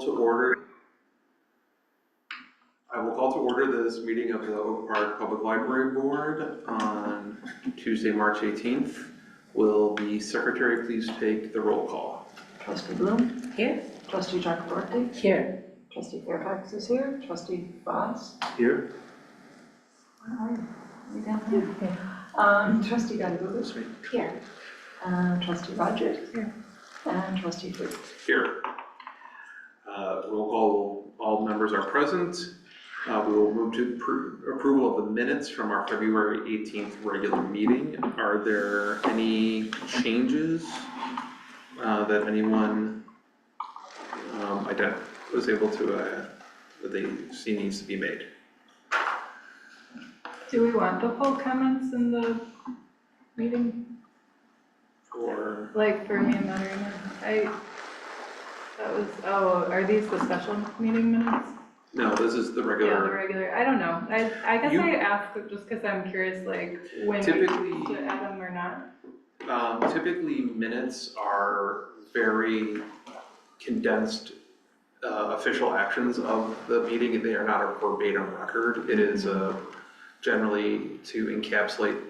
to order. I will call to order this meeting of the Oak Park Public Library Board on Tuesday, March 18th. Will the secretary please take the roll call? Trustee Bloom? Here. Trustee Chakraborty? Here. Trustee Fairfax is here. Trustee Foss? Here. Where are you? Are you down there? Trustee Gangula? Here. Trustee Rogers? Here. And Trustee Fruit? Here. Roll call, all members are present. We will move to approval of the minutes from our February 18th regular meeting. Are there any changes that anyone was able to, that they see needs to be made? Do we want the full comments in the meeting? Or Like for me and Marina? Are these the special meeting minutes? no, this is the regular. Yeah, the regular, I don't know. I guess I asked just because I'm curious, like, when you Typically- to add them or not. Typically, minutes are very condensed official actions of the meeting. They are not a verbatim record. It is generally to encapsulate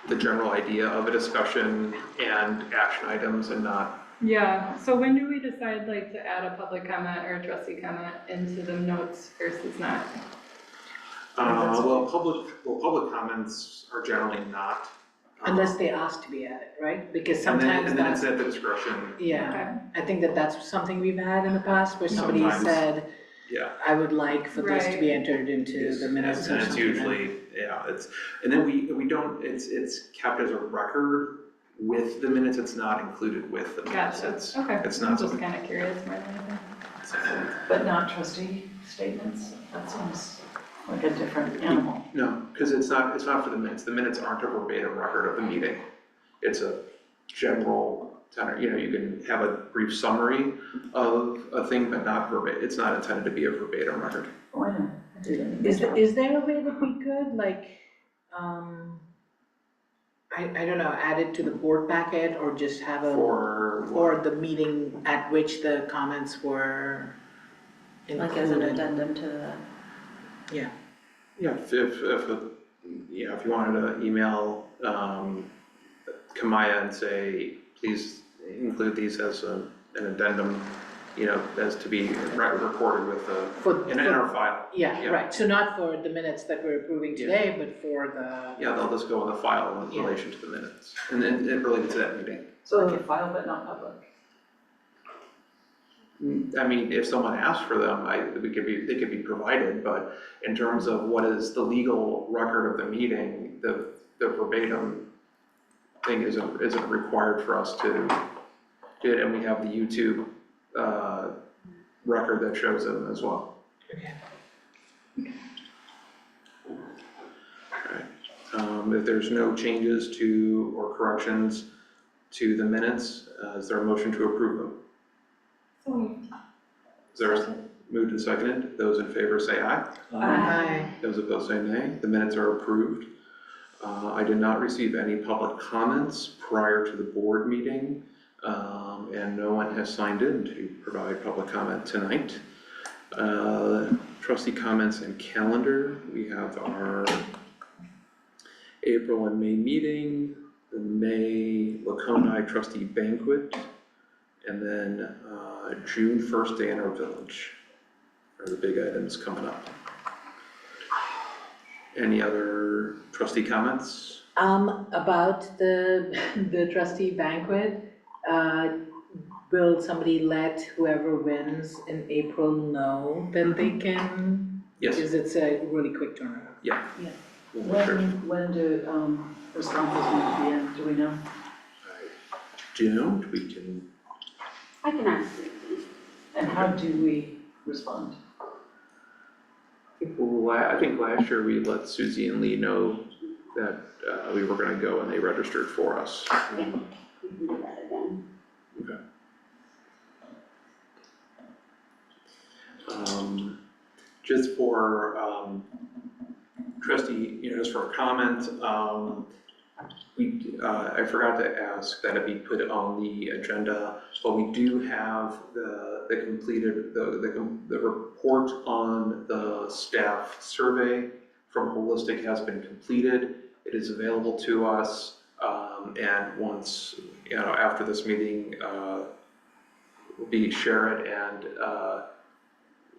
the general idea of a discussion and action items and not. Yeah, so when do we decide like to add a public comment or a trustee comment into the notes versus not? Public comments are generally not. Unless they ask to be added, right? Because sometimes and then that's, it's at the discretion. yeah, I think that's something we've had in the past where somebody Sometimes. said, Yeah. I would like for this to Right. be entered into the minutes or And it's something. usually, yeah, and then we don't, it's kept as a record with the minutes, it's not included with the minutes. Gotcha, okay. It's I'm not just something. kind of curious more than anything. But not trustee statements? That seems like a different animal. No, because it's not for the minutes. The minutes aren't a verbatim record of the meeting. It's a general, you can have a brief summary of a thing, but not verbatim. It's not intended to be a verbatim record. Oh, I know. I do that. Is there a way that we could like, I don't know, add it to the board packet or just have or the meeting at which the comments were included? Like as an addendum to the. Yeah, if you wanted to email Kamaya and say, please include these as an addendum, as to be recorded with in our file. Yeah, right, so not for the minutes that we're approving today, but for the. Yeah, they'll just go in the file in relation to the minutes, and then it related to that meeting. So it's a file but not public? I mean, if someone asked for them, they could be provided, but in terms of what is the legal record of the meeting, the verbatim thing isn't required for us to do it, and we have the YouTube record that shows them as well. Okay. Alright, if there's no changes to or corrections to the minutes, is there a motion to approve them? Is there moved and seconded? Those in favor say aye. Aye. Those opposed say nay. The minutes are approved. I did not receive any public comments prior to the board meeting, and no one has signed in to provide public comment tonight. Trustee comments and calendar. We have our April and May meeting, the May Laconia trustee banquet, and then June 1st day in our village are the big items coming up. Any other trustee comments? About the trustee banquet, will somebody let whoever wins in April know that they can? Yes. Because it's a really quick turnaround. Yeah. We'll make sure. When do responses need to be in? Do we know? Don't, we can. I can ask. And how do we respond? I think last year we let Susie and Lee know that we were gonna go and they registered for us. Yeah, we can do that again. Okay. Just for trustee, just for a comment, I forgot to ask that it be put on the agenda but we do have the completed, the report on the staff survey from Holistic has been completed. It is available to us, and once, after this meeting, we'll share it, and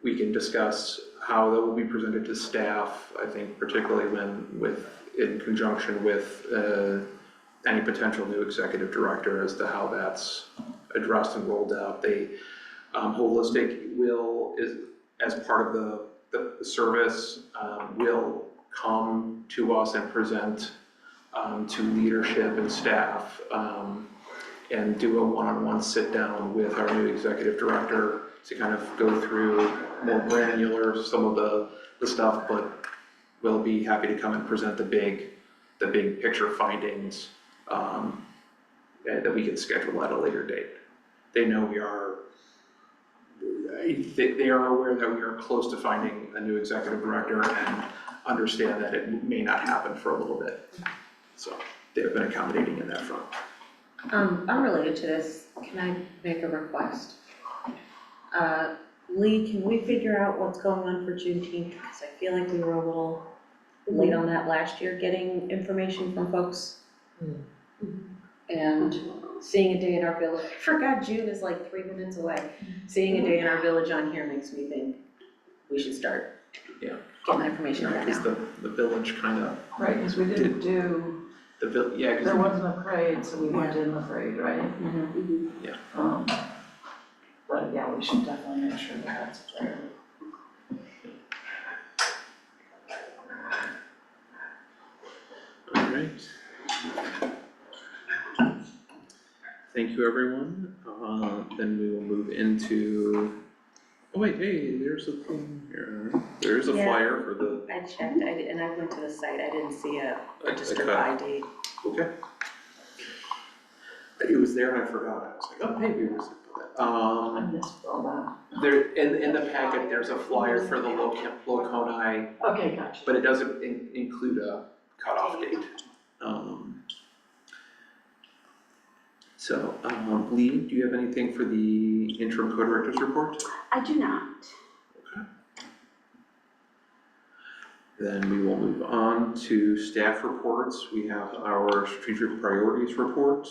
we can discuss how that will be presented to staff, I think particularly in conjunction with any potential new executive director as to how that's addressed and rolled out. Holistic as part of the service, will come to us and present to leadership and staff, and do a one-on-one sit-down with our new executive director to kind of go through more granular some of the stuff, but we'll be happy to come and present the big picture findings that we can schedule at a later date. They know they are aware that we are close to finding a new executive director and understand that it may not happen for a little bit. So they've been accommodating in that front. Unrelated to this, can I make a request? Lee, can we figure out what's going on for Juneteenth? Because I feel like we were a little late on that last year, getting information from folks. And seeing a day in our village, I forgot June is like 3 minutes away. Seeing a day in our village on here makes me think we should start getting that information right now. Because the village kind of, Right, because we didn't do, there wasn't a parade, so we weren't in the parade, right? But yeah, we should definitely make sure that that's clear. all right. Thank you, everyone. Then we will move into, oh wait, hey, there's a thing here. There's a Yeah. flyer for the, I checked, and I went to the site, I didn't see a registered cut. ID. okay. It was there and I forgot. I was like, oh, hey, we were supposed to put that. I missed all that. There, in the packet, there's a flyer for the Loconi, Okay, gotcha. but it doesn't include a cutoff date. So, Lee, do you have anything for the interim co-director's report? I do not. Okay. Then we will move on to staff reports. We have our strategic priorities report.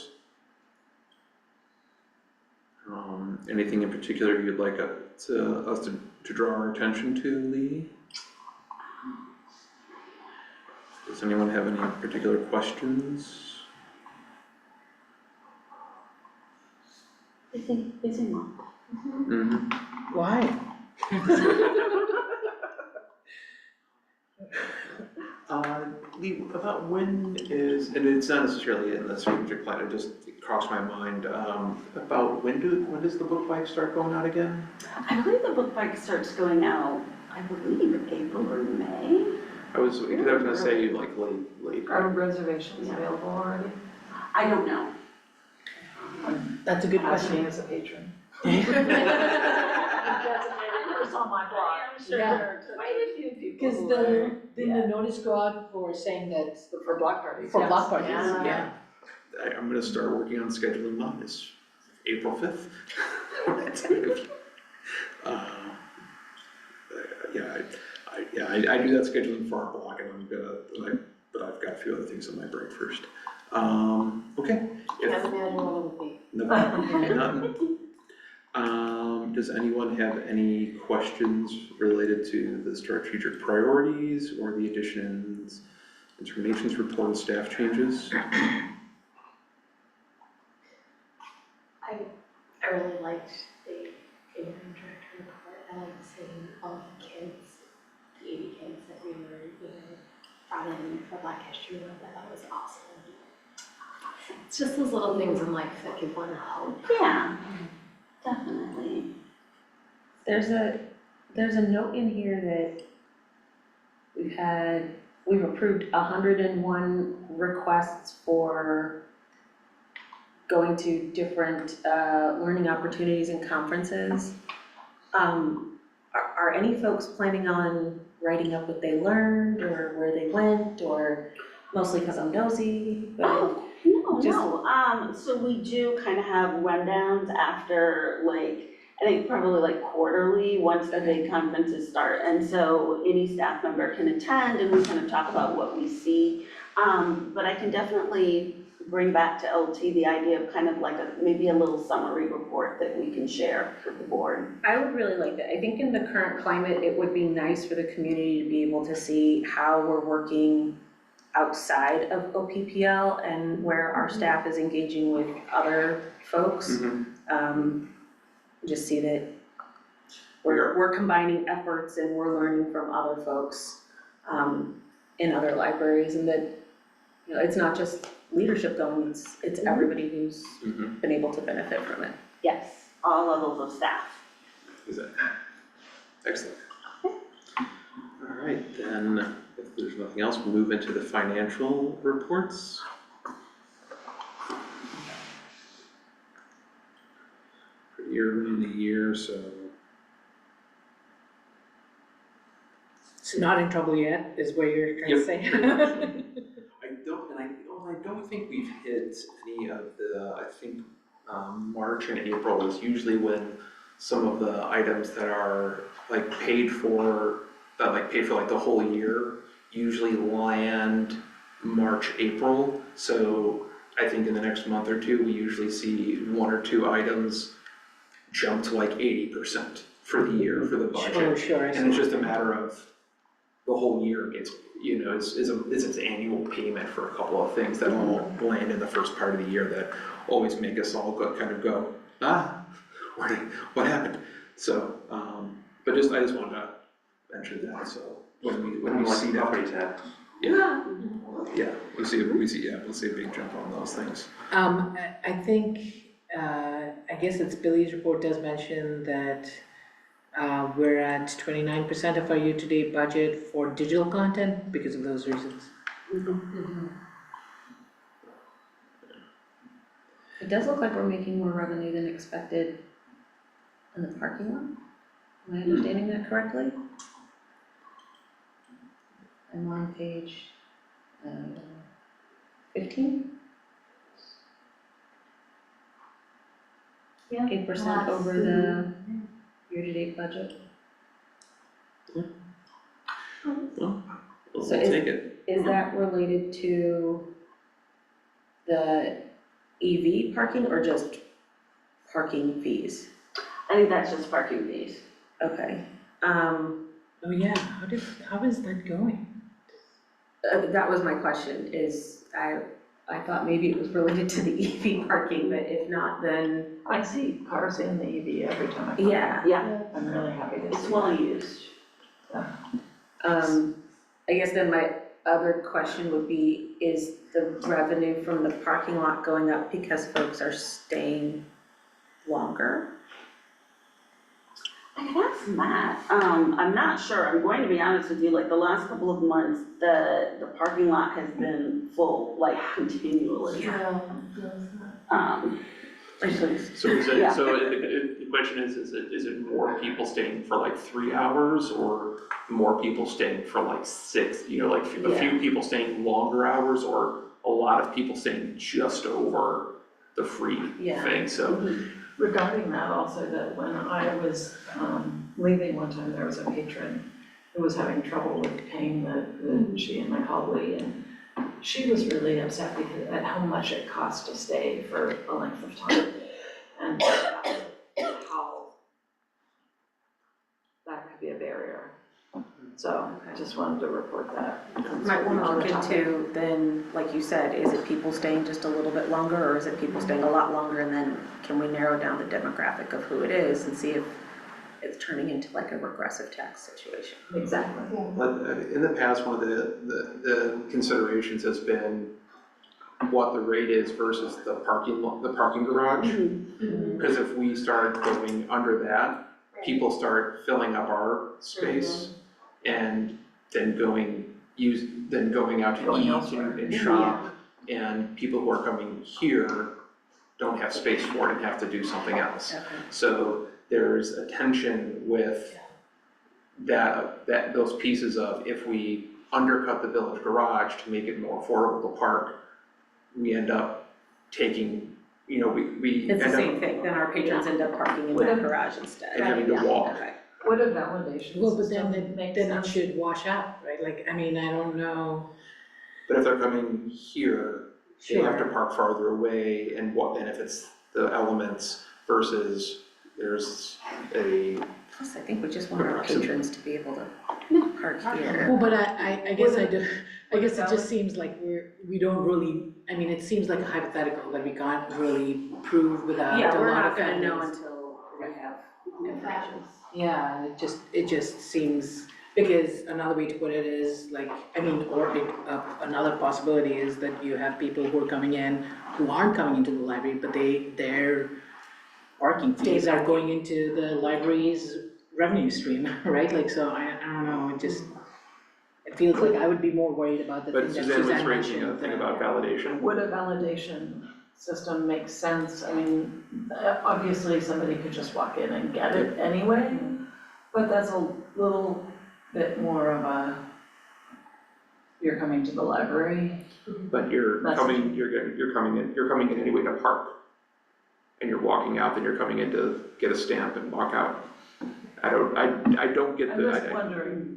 Anything in particular you'd like us to draw our attention to, Lee? Does anyone have any particular questions? Busy month. Mm-hmm. Why? Lee, about when is, and it's not necessarily in the strategic plan, it just crossed my mind, about when does the book bike start going out again? I believe the book bike starts going out, I believe, April or May. I was gonna say like late. Are reservations available already? I don't know. That's a good Asking question. as a patron. It's on my blog. Yeah. Quite a few people. Because didn't the notice go out for saying that For block parties. for yes. block parties? Yeah. I'm gonna start working on scheduling mine, it's April 5th. I do that scheduling for our block, and but I've got a few other things on my brain first. Okay. Can't imagine what it would be. Nothing. Does anyone have any questions related to the strategic priorities or the additions, determinations, report, and staff changes? I really liked the interim director report. I liked seeing all the kids, the 80 kids that we were, brought in for Black History Month. I thought was awesome. It's just those little things in life that give one hope. Yeah, definitely. There's a note in here that we've approved 101 requests for going to different learning opportunities and conferences. Are any folks planning on writing up what they learned or where they went, or mostly because I'm nosy? But Oh, no, Oh, Just- no, so we do kind of have rundowns after, like, I think probably like quarterly, once the big conferences start. And so any staff member can attend and we kind of talk about what we see. But I can definitely bring back to LT the idea of kind of like maybe a little summary report that we can share with the board. I would really like that. I think in the current climate, it would be nice for the community to be able to see how we're working outside of OPPL and where our staff is engaging with other folks. Just see that we're combining efforts and we're learning from other folks in other libraries, and that, you know, it's not just leadership going, it's everybody who's been able to benefit from it. Yes, all levels of staff. Exactly. Excellent. All right, then, if there's nothing else, we'll move into the financial reports. Pretty early in the year, so. It's not in trouble yet, is what you're trying to say. I don't think we've hit any of the, I think, March and April is usually when some of the items that are like paid for like the whole year usually land March, April. So I think in the next month or two, we usually see one or two items jump to like 80% for the year for the budget. Oh, sure. And it's just a matter of the whole year gets, you know, is its annual payment for a couple of things that all land in the first part of the year that always make us all kind of go, what happened? So, but I just wanted to mention that, so when we see that. Property tax. Yeah, we'll see a big jump on those things. I think, I guess it's Billy's report does mention that we're at 29% of our year-to-date budget for digital content because of those reasons. It does look like we're making more revenue than expected in the parking lot. Am I understanding that correctly? I'm on page 15? Yeah. 8% over the year-to-date budget. We'll So take it. Is that related to the EV parking or just parking fees? I think that's just parking fees. Okay. Oh yeah, how is that going? That was my question, is I thought maybe it was related to the EV parking, but if not, then, I see cars in the EV every time I come. yeah. Yeah, I'm really happy to see it's that. well used. I guess then my other question would be, is the revenue from the parking lot going up because folks are staying longer? I can ask Matt. I'm not sure. I'm going to be honest with you, like the last couple of months, the parking lot has been full, like continually. So is it, Yeah. so the question is it more people staying for like 3 hours or more people staying for like 6, you know, like a few people staying longer hours or a lot of people staying just over the free thing, so. Regarding that also, that when I was leaving one time, there was a patron who was having trouble with paying she and my colleague, and she was really upset because at how much it cost to stay for a length of time, and how that could be a barrier. So I just wanted to report that. Might want to look into then, like you said, is it people staying just a little bit longer, or is it people staying a lot longer, and then can we narrow down the demographic of who it is and see if it's turning into like a regressive tax situation? Exactly. But in the past, one of the considerations has been what the rate is versus the parking garage. Because if we start going under that, people start filling up our space and then going out to eat and shop, and people who are coming here don't have space for it and have to do something else. Okay. So there's a tension with those pieces of, if we undercut the village garage to make it more affordable to park, we end up taking, you know, we It's the end same up thing, then our patrons end up parking in that garage instead. and having to walk. Okay. Would a validation Well, but system then make it sense? should wash out, right? Like, I mean, I don't know. But if they're coming here, they have to park farther away, and if it's the elements versus there's a, Plus, I think we just want our patrons to be able to park here. Well, but I guess I do, I would guess it it just seems like we don't really, I mean, it seems like a hypothetical that we can't really prove without Yeah, a we're lot not of gonna know families. until we have information. Yeah, and it just seems, because another way to put it is like, I mean, or another possibility is that you have people who are coming in who aren't coming into the library, but their parking fees are going into the library's revenue stream, right? Like, so I don't know, it feels like I would be more worried about the thing but that Suzanne was Suzanne raising mentioned. a thing about validation. Would a validation system make sense? I mean, obviously somebody could just walk in and get it anyway, but that's a little bit more of a, you're coming to the library. But you're coming in anyway to park. And you're walking out, then you're coming in to get a stamp and walk out. I don't get I'm the, just wondering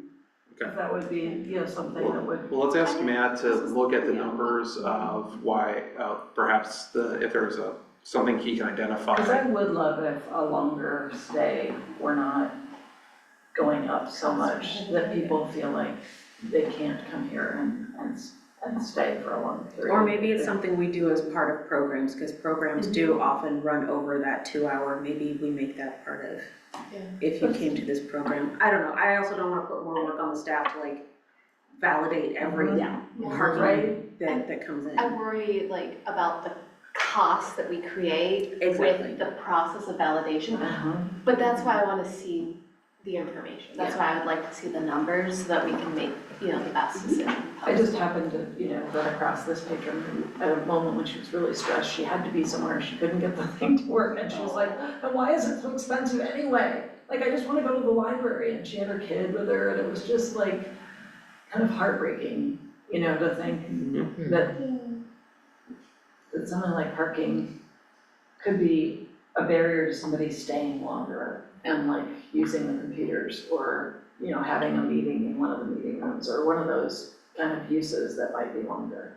if that would be, you know, something that would. well, let's ask Matt to look at the numbers of why, perhaps if there's something he can identify. Because I would love if a longer stay were not going up so much that people feel like they can't come here and stay for a long period. Or maybe it's something we do as part of programs, because programs do often run over that 2 hour, maybe we make that part of, if you came to this program. I don't know, I also don't wanna put more work on the staff to like validate every parking Right. that comes in. I worry like about the costs that we create Exactly. with the process of validation, but that's why I wanna see the information. That's why I would like to see the numbers so that we can make, you know, the best decision. I just happened to, you know, run across this patron who, at a moment when she was really stressed, she had to be somewhere, she couldn't get the thing to work, and she was like, and why is it so expensive anyway? Like, I just wanna go to the library, and she had her kid with her, and it was just like, kind of heartbreaking, you know, to think that something like parking could be a barrier to somebody staying longer and like using the computers, or, you know, having a meeting in one of the meeting rooms, or one of those kind of uses that might be longer.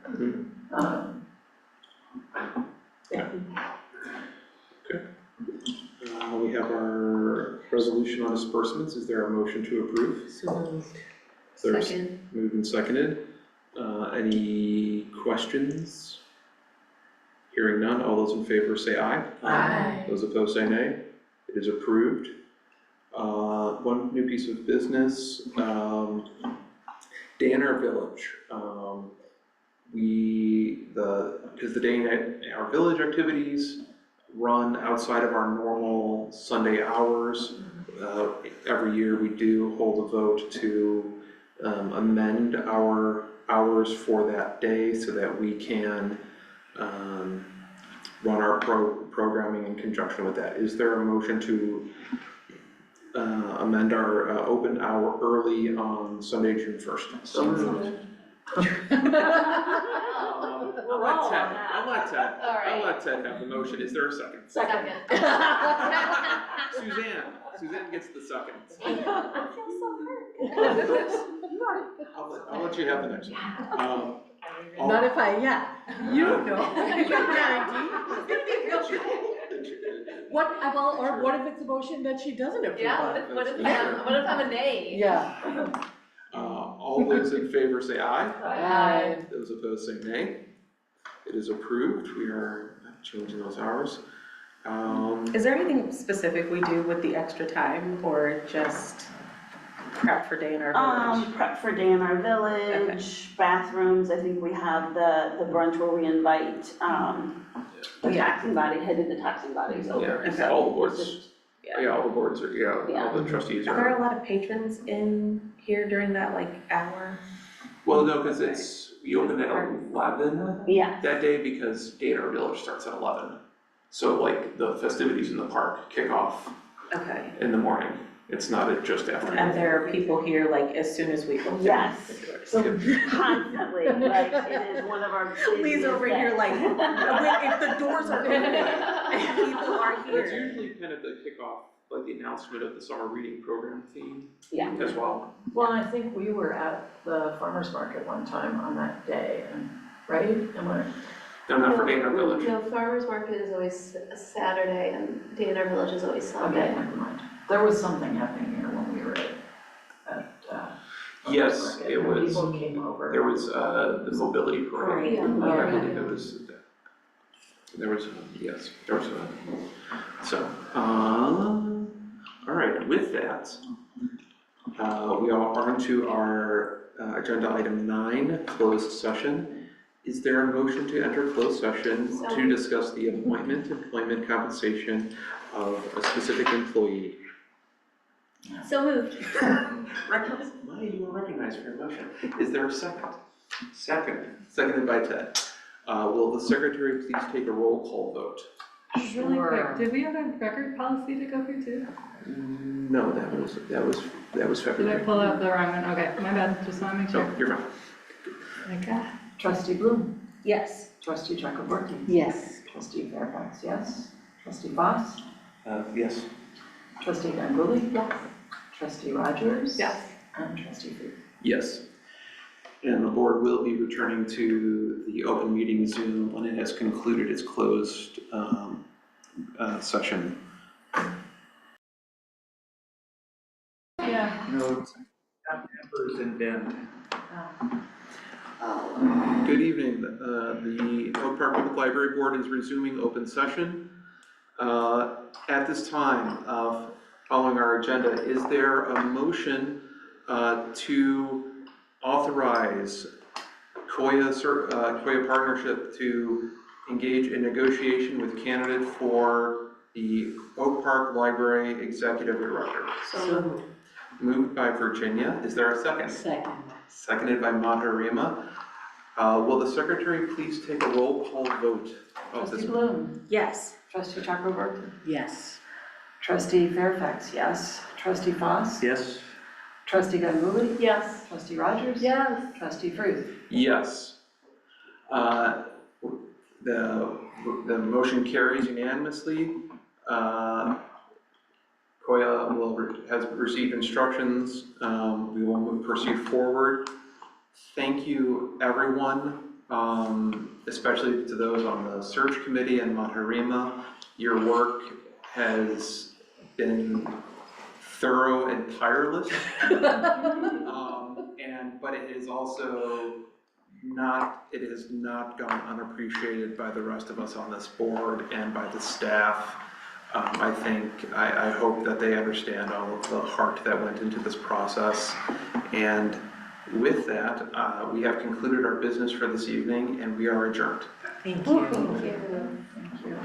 We have our resolution on disbursements. Is there a motion to approve? So moved. Second. Moved and seconded. Any questions? Hearing none, all those in favor say aye. Aye. Those opposed say nay. It is approved. One new piece of business, Day in Our Village. Because the Day in Our Village activities run outside of our normal Sunday hours. Every year we do hold a vote to amend our hours for that day so that we can run our programming in conjunction with that. Is there a motion to amend our open hour early on Sunday, June 1st? So moved. I'll let Ted have the motion. Is there a second? Second. Suzanne gets the second. I feel so hurt. I'll let you have the next one. Not if you don't know. You can guarantee. What if it's a motion that she doesn't approve Yeah, of? what if I'm a nay? Yeah. All those in favor say aye. Aye. Those opposed say nay. It is approved. We are changing those hours. Is there anything specific we do with the extra time, or just prep for Day in Our Village? Prep for Day in Our Village, bathrooms, I think we have the brunch where we invite, the taxing body, head of the taxing bodies over. Yeah, So all the it's boards. just- All the boards are, all the trustees Are there are. a lot of patrons in here during that like hour? Well, no, because we open at 11 Yeah, that day because Day in Our Village starts at 11. So like the festivities in the park kick off Okay. in the morning. It's not just after. And there are people here like as soon as we open. Yes. the doors. So, Constantly, like, it is one of our busiest Lee's over here like, days. if the doors are open and people are That's here. usually kind of the kickoff, like the announcement of the summer reading program theme Yeah. as well. well, I think we were at the farmer's market one time on that day, and, right? Am I? No, not for Dana Village. No, farmer's market is always a Saturday and day in our village is always Okay, Sunday. never mind. There was something happening here when we were at Yes, farmer's market, it and was. people came over. There was the mobility program. Right. Yeah. I Yeah. believe it was, there was, yes, there was so, all right, with that, we are on to our agenda item 9, closed session. Is there a motion to enter closed session to discuss the appointment, employment, compensation of a specific employee? So moved. Maya, you are recognized for your motion. Is there a second? Seconded by Ted. Will the secretary please take a roll call vote? Just really Sure. quick, did we have a record policy to go through too? No, that was Did I February. pull out the wrong one? Okay, my bad, just wanna make So, sure. you're fine. Okay. Trustee Bloom, Yes. trustee Chakraborty, Yes. trustee Fairfax, yes. Trustee Foss, Yes. trustee Ganguly, yes. Trustee Rogers. Yes. And trustee Fruit. Yes. And the board will be returning to the open meeting Zoom when it has concluded its closed session. Yeah. No, members in Ben. Good evening. The Oak Park Public Library Board is resuming open session. At this time, following our agenda, is there a motion to authorize Koya Partnership to engage in negotiation with candidate for the Oak Park Library Executive Director? So Moved by Virginia. Is there a second? second. Seconded by Maharima. Will the secretary please take a roll call vote of this? Trustee Bloom, Yes. trustee Chakraborty, Yes. trustee Fairfax, yes. Trustee Foss, Yes. trustee Ganguly, Yes. trustee Rogers. Yes. Trustee Fruit. Yes. The motion carries unanimously. Koya has received instructions. We will proceed forward. Thank you, everyone, especially to those on the search committee and Maharima. Your work has been thorough and tireless. But it is also it has not gone unappreciated by the rest of us on this board and by the staff. I hope that they understand all of the heart that went into this process. And with that, we have concluded our business for this evening and we are adjourned. Thank you. Thank you. Thank you.